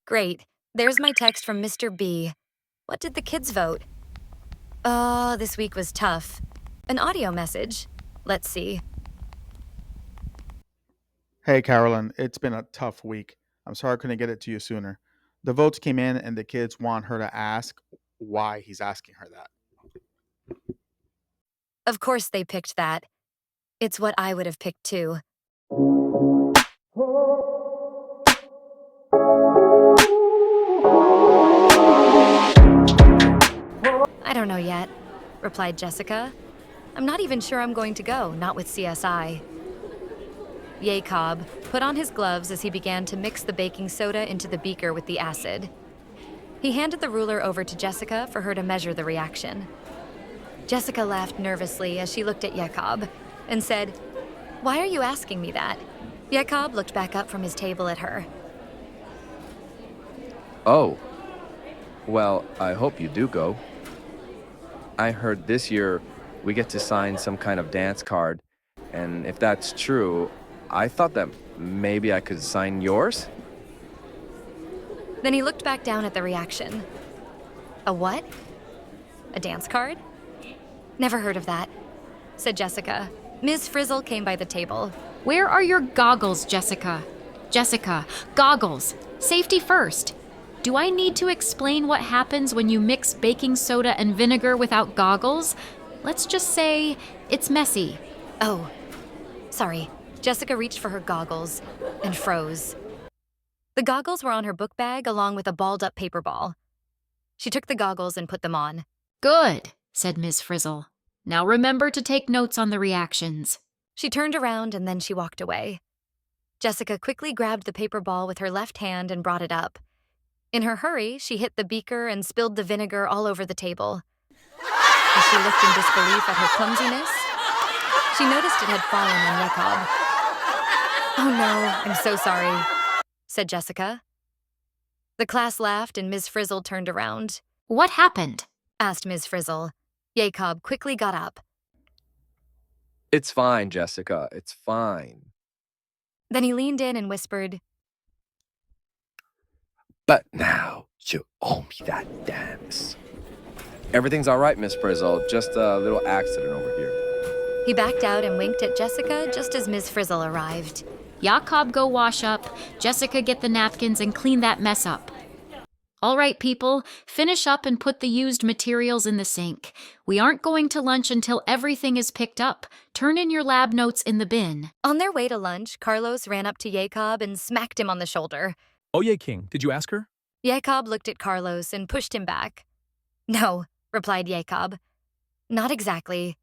Great. There's my text from Mr. B. What did the kids vote? Oh, this week was tough. An audio message. Let's see. Hey, Carolyn, it's been a tough week. I'm sorry I couldn't get it to you sooner. The votes came in, and the kids want her to ask why he's asking her that. Of course they picked that. It's what I would have picked too. I don't know yet, replied Jessica. I'm not even sure I'm going to go, not with CSI. Yehcob put on his gloves as he began to mix the baking soda into the beaker with the acid. He handed the ruler over to Jessica for her to measure the reaction. Jessica laughed nervously as she looked at Yehcob and said, "Why are you asking me that?" Yehcob looked back up from his table at her. Oh, well, I hope you do go. I heard this year we get to sign some kind of dance card, and if that's true, I thought that maybe I could sign yours? Then he looked back down at the reaction. A what? A dance card? Never heard of that, said Jessica. Ms. Frizzle came by the table. Where are your goggles, Jessica? Jessica, goggles. Safety first. Do I need to explain what happens when you mix baking soda and vinegar without goggles? Let's just say it's messy. Oh, sorry. Jessica reached for her goggles and froze. The goggles were on her book bag along with a balled-up paper ball. She took the goggles and put them on. Good, said Ms. Frizzle. Now remember to take notes on the reactions. She turned around and then she walked away. Jessica quickly grabbed the paper ball with her left hand and brought it up. In her hurry, she hit the beaker and spilled the vinegar all over the table. As she looked in disbelief at her clumsiness, she noticed it had fallen on Yehcob. "Oh no, I'm so sorry," said Jessica. The class laughed and Ms. Frizzle turned around. What happened? Asked Ms. Frizzle. Yehcob quickly got up. It's fine, Jessica, it's fine. Then he leaned in and whispered, But now you owe me that dance. Everything's all right, Miss Frizzle. Just a little accident over here. He backed out and winked at Jessica just as Ms. Frizzle arrived. Yehcob, go wash up. Jessica, get the napkins and clean that mess up. All right, people, finish up and put the used materials in the sink. We aren't going to lunch until everything is picked up. Turn in your lab notes in the bin. On their way to lunch, Carlos ran up to Yehcob and smacked him on the shoulder. Oh, yeah, King. Did you ask her? Yehcob looked at Carlos and pushed him back. No, replied Yehcob. Not exactly.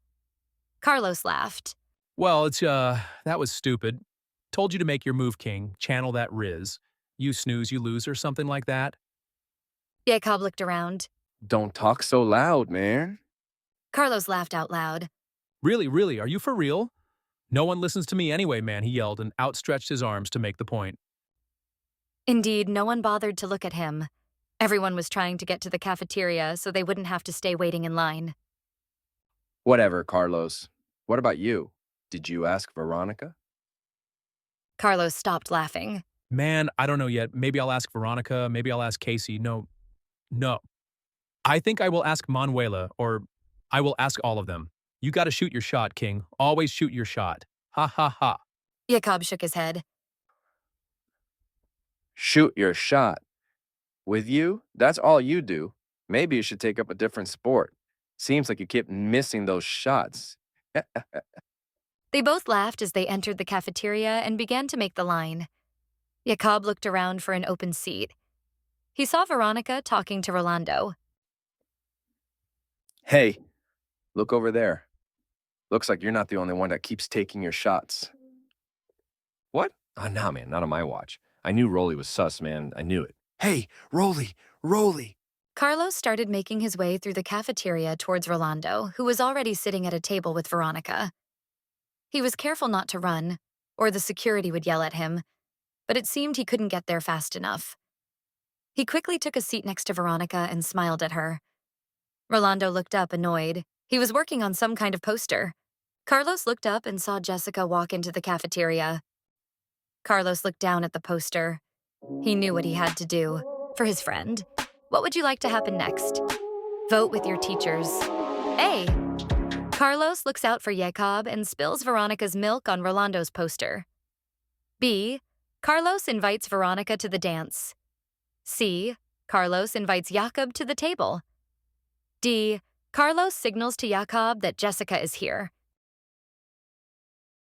Carlos laughed. Well, that was stupid. Told you to make your move, King. Channel that Riz. You snooze, you lose, or something like that. Yehcob looked around. Don't talk so loud, man. Carlos laughed out loud. Really, are you for real? No one listens to me anyway, man, he yelled and outstretched his arms to make the point. Indeed, no one bothered to look at him. Everyone was trying to get to the cafeteria so they wouldn't have to stay waiting in line. Whatever, Carlos. What about you? Did you ask Veronica? Carlos stopped laughing. Man, I don't know yet. Maybe I'll ask Veronica, maybe I'll ask Casey. No. I think I will ask Manuela, or I will ask all of them. You gotta shoot your shot, King. Always shoot your shot. Ha ha ha. Yehcob shook his head. Shoot your shot. With you, that's all you do. Maybe you should take up a different sport. Seems like you keep missing those shots. They both laughed as they entered the cafeteria and began to make the line. Yehcob looked around for an open seat. He saw Veronica talking to Rolando. Hey, look over there. Looks like you're not the only one that keeps taking your shots. What? Oh, nah, man, not on my watch. I knew Rolly was sus, man. I knew it. Hey, Rolly. Carlos started making his way through the cafeteria towards Rolando, who was already sitting at a table with Veronica. He was careful not to run, or the security would yell at him, but it seemed he couldn't get there fast enough. He quickly took a seat next to Veronica and smiled at her. Rolando looked up, annoyed. He was working on some kind of poster. Carlos looked up and saw Jessica walk into the cafeteria. Carlos looked down at the poster. He knew what he had to do. for his friend. What would you like to happen next? Vote with your teachers. A. Carlos looks out for Yehcob and spills Veronica's milk on Rolando's poster. B. Carlos invites Veronica to the dance. C. Carlos invites Yehcob to the table. D. Carlos signals to Yehcob that Jessica is here.